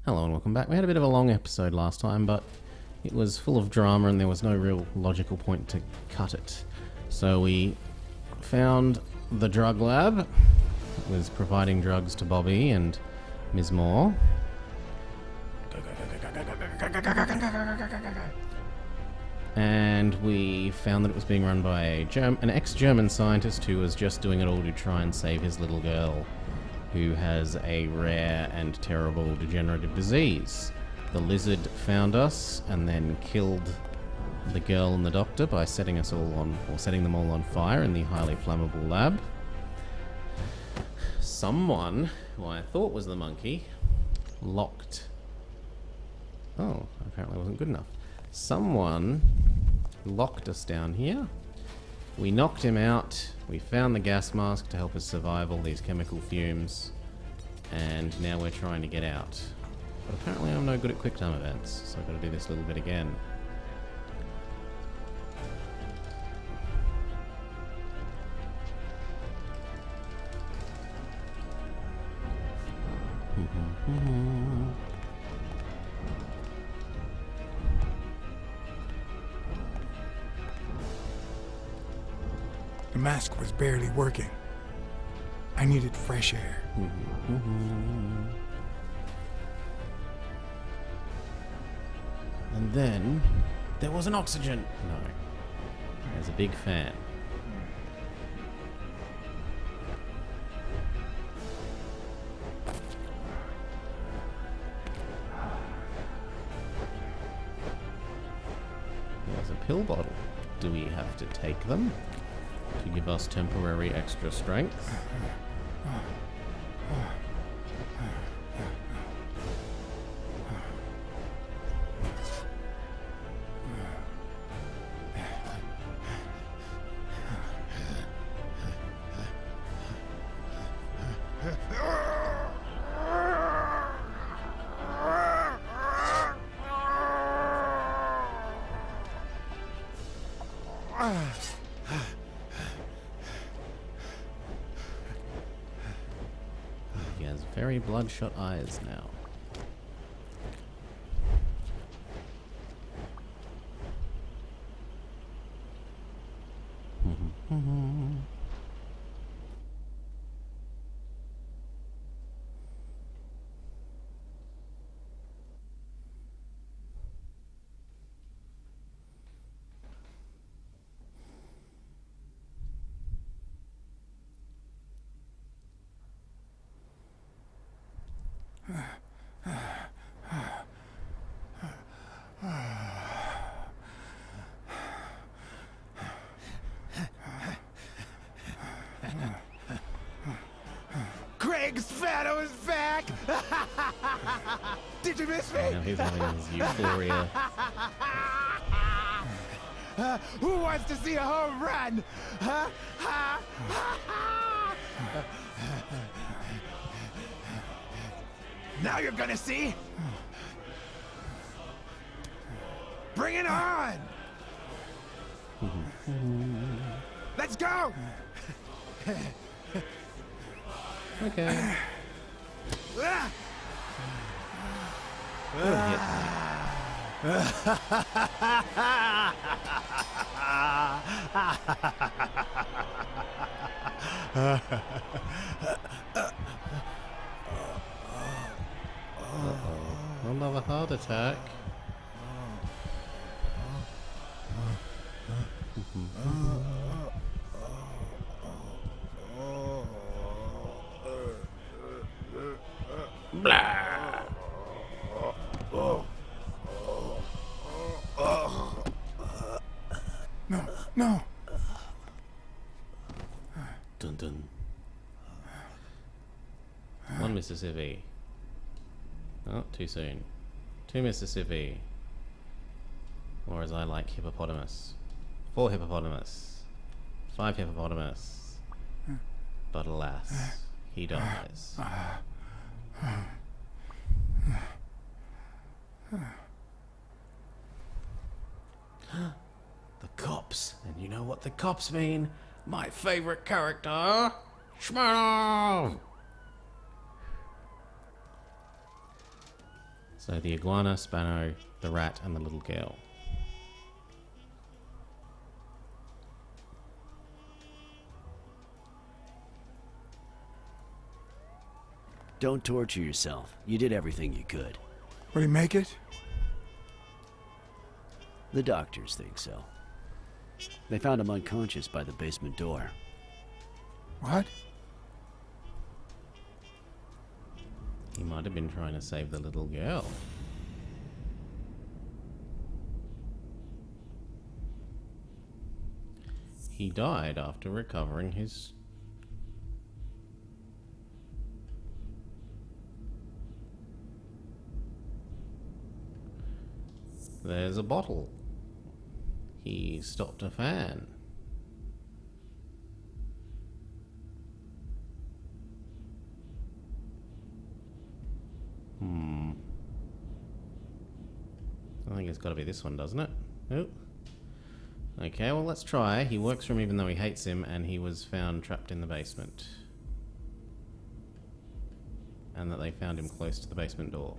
Hello and welcome back. We had a bit of a long episode last time, but it was full of drama and there was no real logical point to cut it. So we found the drug lab. It was providing drugs to Bobby and Ms. Moore. And we found that it was being run by an ex-German scientist who was just doing it all to try and save his little girl, who has a rare and terrible degenerative disease. The lizard found us and then killed the girl and the doctor by setting them all on fire in the highly flammable lab. Someone, who I thought was the monkey, apparently wasn't good enough. Someone locked us down here. We knocked him out. We found the gas mask to help us survive all these chemical fumes. And now we're trying to get out. But apparently I'm no good at quick time events, so I've got to do this little bit again. The mask was barely working. I needed fresh air. And then there was an oxygen. No. There's a big fan. There's a pill bottle. Do we have to take them to give us temporary extra strength? He has very bloodshot eyes now. Craig's Fado is back! Did you miss me? Now he's having his euphoria. Who wants to see a home run? Now you're gonna see. Bring it on! Let's go! Okay. Another heart attack. Blah. No. Dun dun. One Mississippi. Oh, too soon. 2 Mississippi. Or as I like, hippopotamus. 4 hippopotamus. 5 hippopotamus. But alas, he dies. The cops. And you know what the cops mean? My favorite character, Shmanov! So the iguana, Spano, the rat, and the little girl. Don't torture yourself. You did everything you could. Will he make it? The doctors think so. They found him unconscious by the basement door. What? He might have been trying to save the little girl. He died after recovering his... There's a bottle. He stopped a fan. I think it's got to be this one, doesn't it? Oh. Okay, well, let's try. He works for him even though he hates him, and he was found trapped in the basement. And that they found him close to the basement door.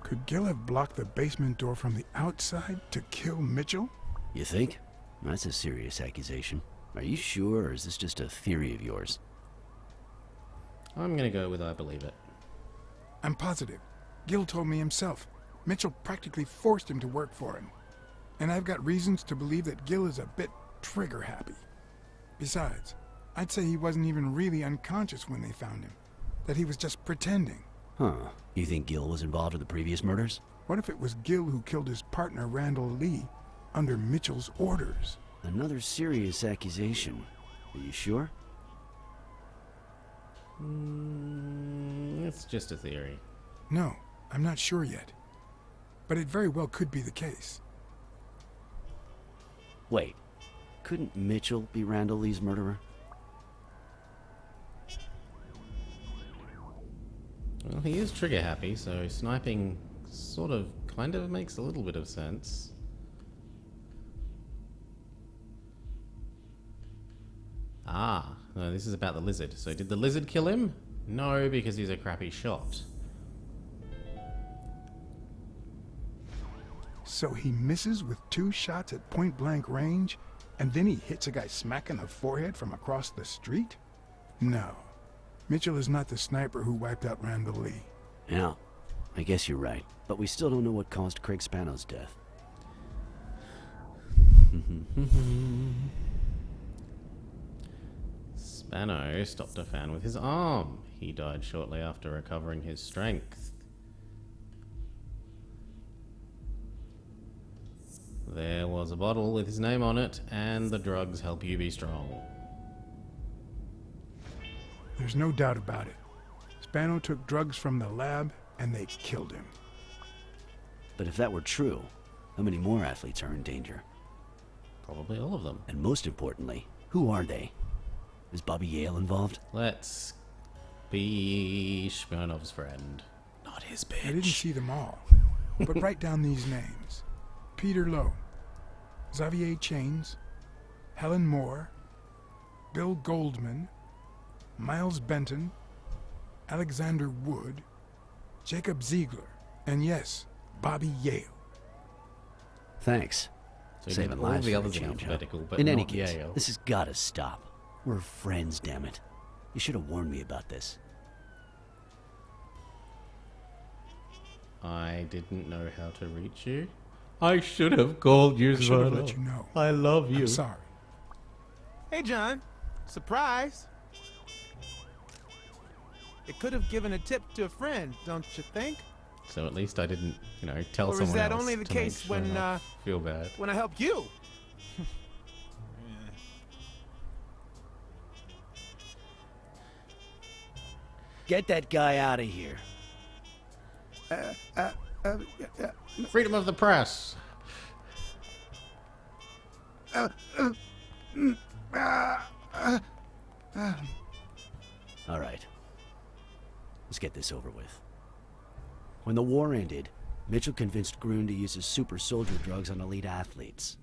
Could Gil have blocked the basement door from the outside to kill Mitchell? You think? That's a serious accusation. Are you sure, or is this just a theory of yours? I'm gonna go with I believe it. I'm positive. Gil told me himself. Mitchell practically forced him to work for him. And I've got reasons to believe that Gil is a bit trigger-happy. Besides, I'd say he wasn't even really unconscious when they found him. That he was just pretending. Huh. You think Gil was involved in the previous murders? What if it was Gil who killed his partner, Randall Lee, under Mitchell's orders? Another serious accusation. Are you sure? It's just a theory. No, I'm not sure yet. But it very well could be the case. Wait. Couldn't Mitchell be Randall Lee's murderer? Well, he is trigger happy, so sniping sort of, kind of makes a little bit of sense. Ah, no, this is about the lizard. So did the lizard kill him? No, because he's a crappy shot. So he misses with 2 shots at point-blank range, and then he hits a guy smack in the forehead from across the street? No. Mitchell is not the sniper who wiped out Randall Lee. Yeah, I guess you're right. But we still don't know what caused Craig Spano's death. Spano stopped a fan with his arm. He died shortly after recovering his strength. There was a bottle with his name on it, and the drugs help you be strong. There's no doubt about it. Spano took drugs from the lab, and they killed him. But if that were true, how many more athletes are in danger? Probably all of them. And most importantly, who are they? Is Bobby Yale involved? Let's be Smirnov's friend, not his bitch. I didn't see them all, but write down these names. Peter Lowe, Xavier Chains, Helen Moore, Bill Goldman, Miles Benton, Alexander Wood, Jacob Ziegler, and yes, Bobby Yale. Thanks. So Saving all lives the for a others in change, huh? alphabetical, but in any not case, Yale. this has gotta stop. We're friends, damn it. You should have warned me about this. I didn't know how to reach you. I should have called you, I should have let you know. I love you. I'm sorry. Hey, John. Surprise. It could have given a tip to a friend, don't you think? So at least I didn't, tell Or is someone that else only the to make case sure when, not feel bad. When I helped you? Get that guy out of here. Freedom of the press. All right. Let's get this over with. When the war ended, Mitchell convinced Grun to use his super soldier drugs on elite athletes.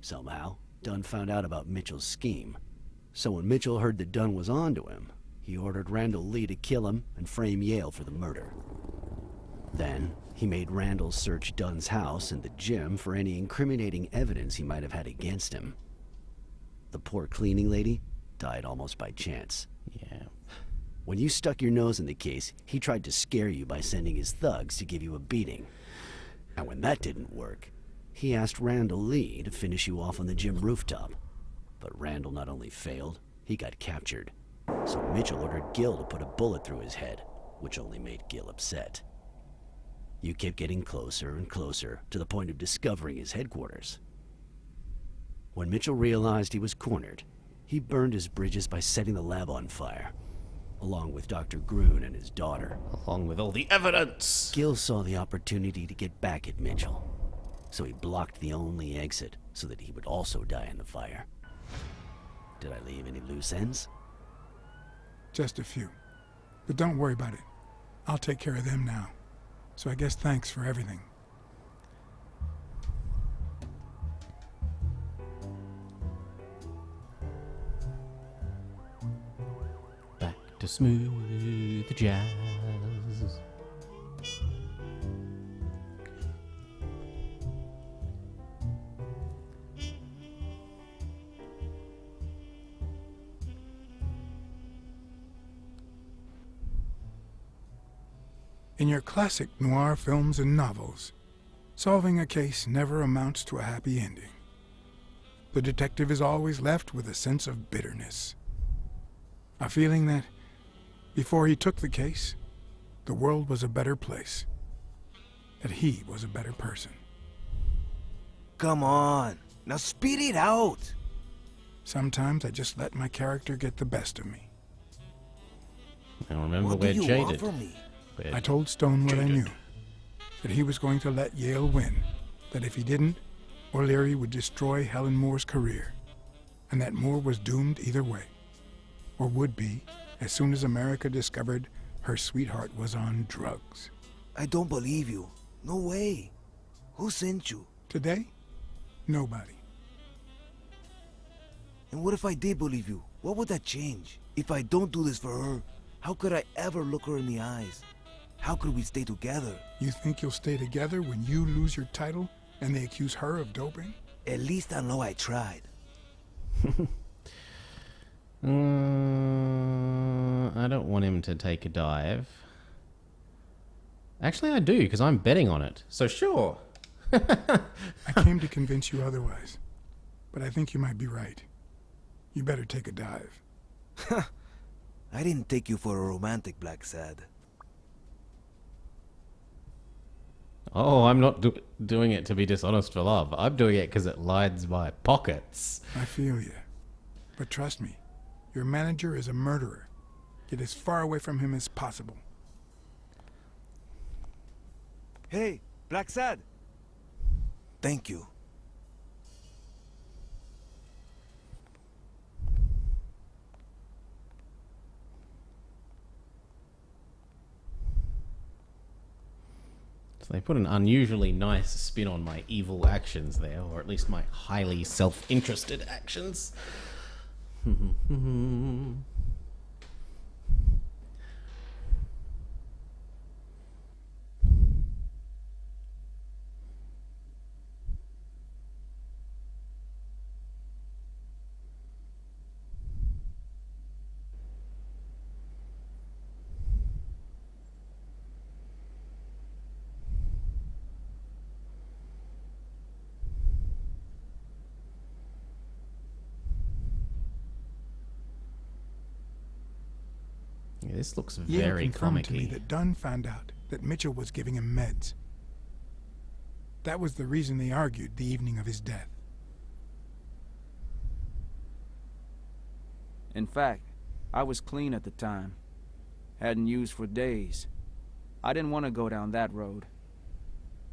Somehow, Dunn found out about Mitchell's scheme. So when Mitchell heard that Dunn was onto him, he ordered Randall Lee to kill him and frame Yale for the murder. Then, he made Randall search Dunn's house and the gym for any incriminating evidence he might have had against him. The poor cleaning lady died almost by chance. Yeah. When you stuck your nose in the case, he tried to scare you by sending his thugs to give you a beating. And when that didn't work, he asked Randall Lee to finish you off on the gym rooftop. But Randall not only failed, he got captured. So Mitchell ordered Gil to put a bullet through his head, which only made Gil upset. You kept getting closer and closer to the point of discovering his headquarters. When Mitchell realized he was cornered, he burned his bridges by setting the lab on fire, along with Dr. Grun and his daughter. Along with all the evidence! Gil saw the opportunity to get back at Mitchell, so he blocked the only exit so that he would also die in the fire. Did I leave any loose ends? Just a few. But don't worry about it. I'll take care of them now. So I guess thanks for everything. Back to smooth jazz. In your classic noir films and novels, solving a case never amounts to a happy ending. The detective is always left with a sense of bitterness. A feeling that, before he took the case, the world was a better place. That he was a better person. Come on, now speed it out. Sometimes I just let my character get the best of me. Now remember, What do we're you jaded. want from me? I told Stone what I knew. That he was going to let Yale win. That if he didn't, O'Leary would destroy Helen Moore's career. And that Moore was doomed either way. Or would be, as soon as America discovered her sweetheart was on drugs. I don't believe you. No way. Who sent you? Today? Nobody. And what if I did believe you? What would that change? If I don't do this for her, how could I ever look her in the eyes? How could we stay together? You think you'll stay together when you lose your title and they accuse her of doping? At least I know I tried. I don't want him to take a dive. Actually, I do, because I'm betting on it. So sure. I came to convince you otherwise. But I think you might be right. You better take a dive. I didn't take you for a romantic, Blacksad. Oh, I'm not doing it to be dishonest for love. I'm doing it because it lines my pockets. I feel you. But trust me, your manager is a murderer. Get as far away from him as possible. Hey, Blacksad. Thank you. So they put an unusually nice spin on my evil actions there, or at least my highly self-interested actions. Yeah, this looks Yale very confirmed to me comic-y. that Dunn found out that Mitchell was giving him meds. That was the reason they argued the evening of his death. In fact, I was clean at the time. Hadn't used for days. I didn't want to go down that road.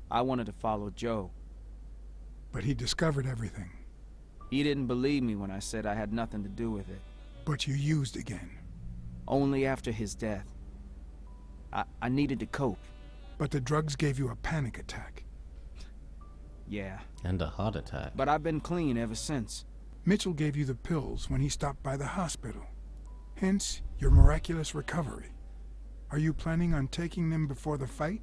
I wanted to follow Joe. But he discovered everything. He didn't believe me when I said I had nothing to do with it. But you used again. Only after his death. I needed to cope. But the drugs gave you a panic attack. Yeah, And a heart attack. but I've been clean ever since. Mitchell gave you the pills when he stopped by the hospital. Hence, your miraculous recovery. Are you planning on taking them before the fight?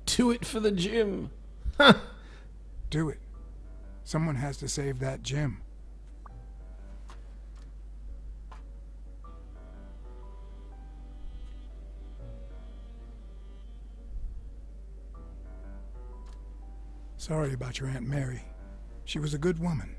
Do it for the gym. Do it. Someone has to save that gym. Sorry about your Aunt Mary. She was a good woman.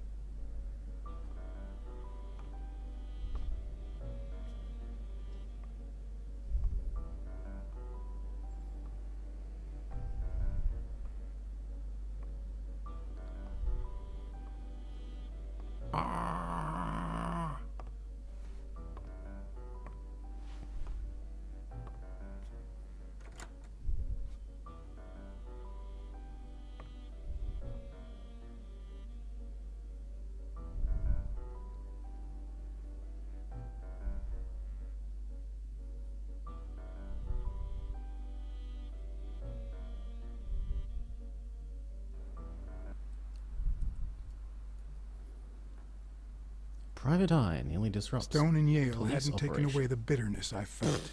Private Eye nearly disrupts. Stone and Yale police hadn't taken operation. away the bitterness I felt.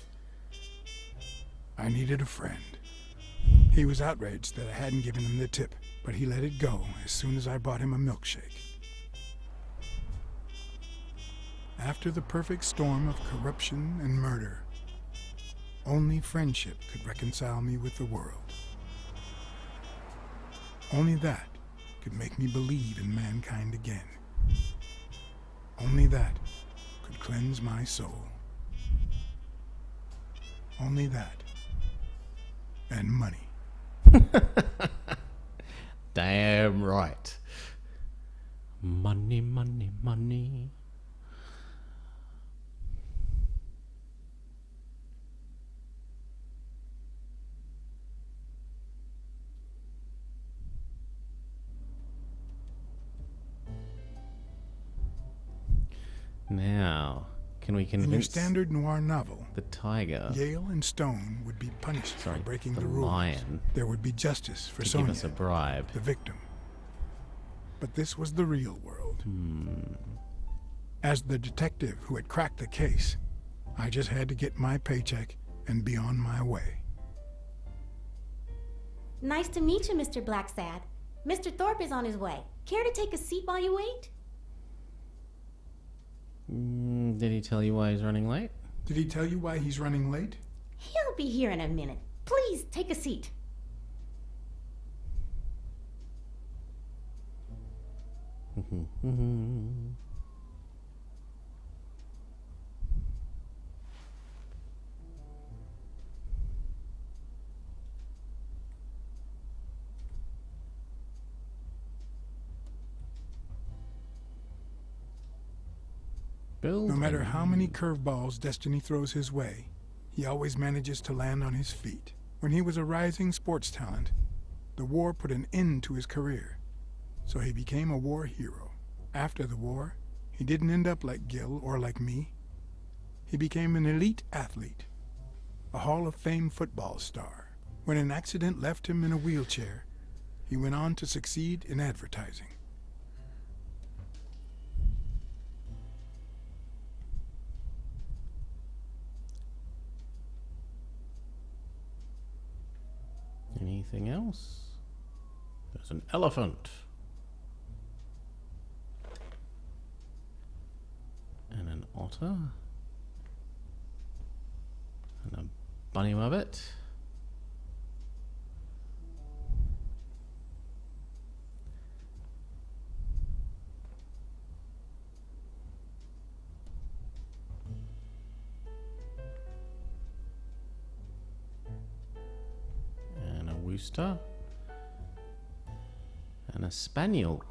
I needed a friend. He was outraged that I hadn't given him the tip, but he let it go as soon as I bought him a milkshake. After the perfect storm of corruption and murder, only friendship could reconcile me with the world. Only that could make me believe in mankind again. Only that could cleanse my soul. Only that. And money. Damn right. Money, money, money. Now, can we In your convince standard noir novel, the tiger, Yale and Stone would be punished sorry, for breaking the the rules. lion, There would be justice for to Sonia, give us a bribe? the victim. But this was the real world. As the detective who had cracked the case, I just had to get my paycheck and be on my way. Nice to meet you, Mr. Blacksad. Mr. Thorpe is on his way. Care to take a seat while you wait? Did he tell you why he's running late? Did he tell you why he's running late? He'll be here in a minute. Please, take a seat. No matter how many curveballs destiny throws his way, he always manages to land on his feet. When he was a rising sports talent, the war put an end to his career, so he became a war hero. After the war, he didn't end up like Gil or like me. He became an elite athlete, a Hall of Fame football star. When an accident left him in a wheelchair, he went on to succeed in advertising. Anything else? There's an elephant. And an otter. And a bunny rabbit. And a rooster. And a spaniel.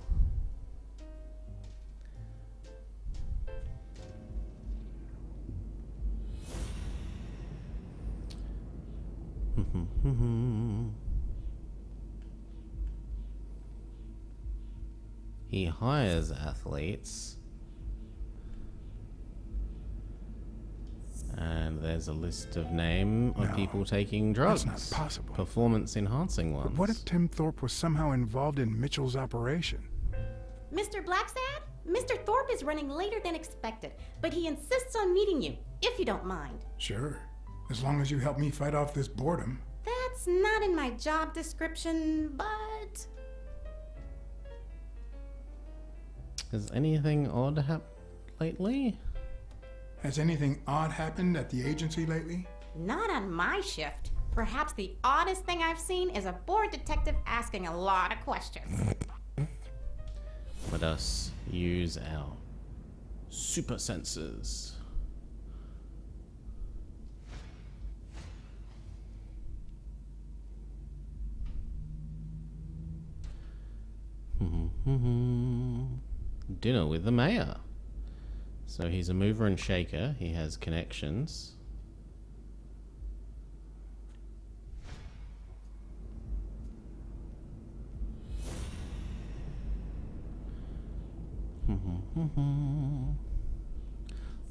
He hires athletes. And there's a list of name of No, people taking drugs. that's not possible. Performance enhancing ones. But what if Tim Thorpe was somehow involved in Mitchell's operation? Mr. Blacksad? Mr. Thorpe is running later than expected, but he insists on meeting you, if you don't mind. Sure. As long as you help me fight off this boredom. That's not in my job description, but... Has anything odd happened lately? Has anything odd happened at the agency lately? Not on my shift. Perhaps the oddest thing I've seen is a bored detective asking a lot of questions. Let us use our super senses. Dinner with the mayor. So he's a mover and shaker. He has connections.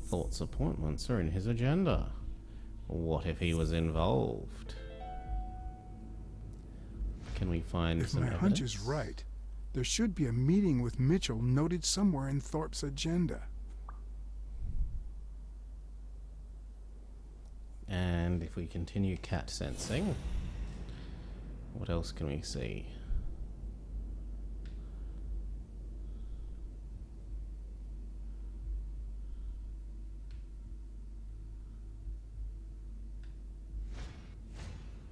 Thoughts appointments are in his agenda. What if he was involved? Can we find If some my hunch evidence? is right, there should be a meeting with Mitchell noted somewhere in Thorpe's agenda. And if we continue cat sensing, what else can we see?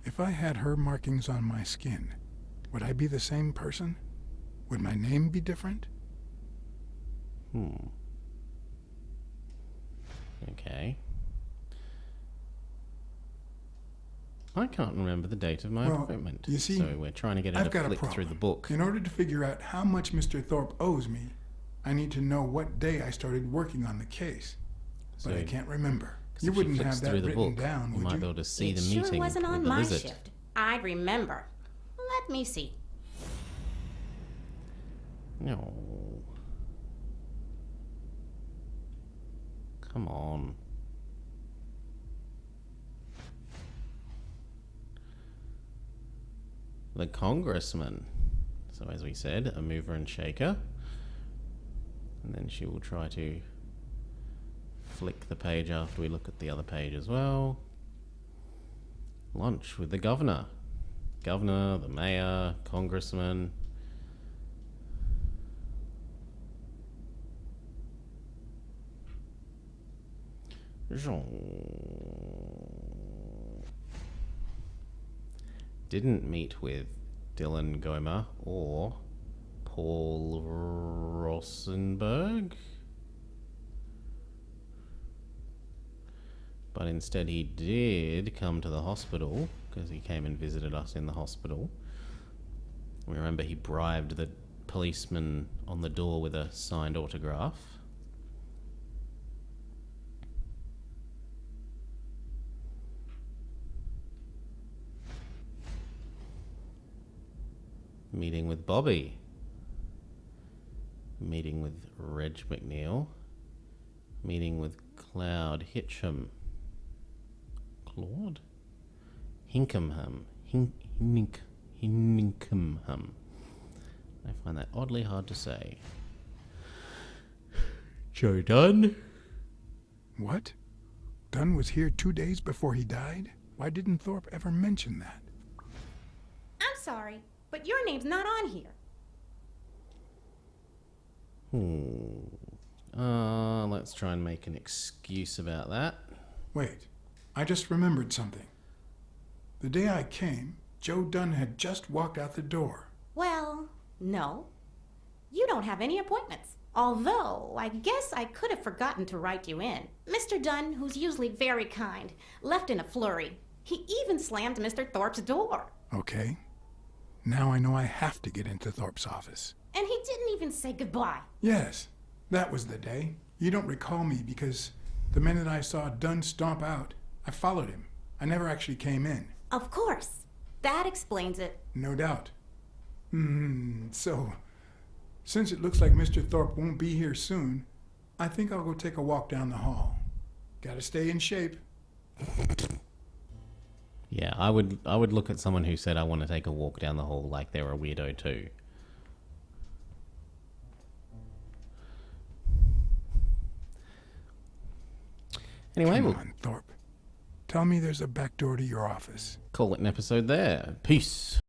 If I had her markings on my skin, would I be the same person? Would my name be different? Okay. I can't remember the date of my Well, appointment. you see, so we're trying to get her I've to got a flick problem. through the book. In order to figure out how much Mr. Thorpe owes me, I need to know what day I started working on the case. But So- I can't remember. 'Cause You if she wouldn't flicks have that through the written book, down, you would might you? be able to see It the sure meeting wasn't with on the my lizard. shift. I'd remember. Let me see. No. Come on. The congressman. So as we said, a mover and shaker. And then she will try to flick the page after we look at the other page as well. Lunch with the governor. Governor, the mayor, congressman. Didn't meet with Dylan Gomer or Paul Rosenberg, but instead he did come to the hospital because he came and visited us in the hospital. We remember he bribed the policeman on the door with a signed autograph. Meeting with Bobby. Meeting with Reg McNeil. Meeting with Cloud Hitcham. Claude? Hinkingham. Hinkingham. I find that oddly hard to say. Joe Dunn? What? Dunn was here 2 days before he died? Why didn't Thorpe ever mention that? I'm sorry, but your name's not on here. Let's try and make an excuse about that. Wait, I just remembered something. The day I came, Joe Dunn had just walked out the door. Well, no. You don't have any appointments. Although, I guess I could have forgotten to write you in. Mr. Dunn, who's usually very kind, left in a flurry. He even slammed Mr. Thorpe's door. Okay. Now I know I have to get into Thorpe's office. And he didn't even say goodbye. Yes, that was the day. You don't recall me because the minute I saw Dunn stomp out, I followed him. I never actually came in. Of course. That explains it. No doubt. So, since it looks like Mr. Thorpe won't be here soon, I think I'll go take a walk down the hall. Gotta stay in shape. Yeah, I would look at someone who said I want to take a walk down the hall like they're a weirdo too. Anyway, Come we'll on, Thorpe. Tell me there's a back door to your office. call it an episode there. Peace.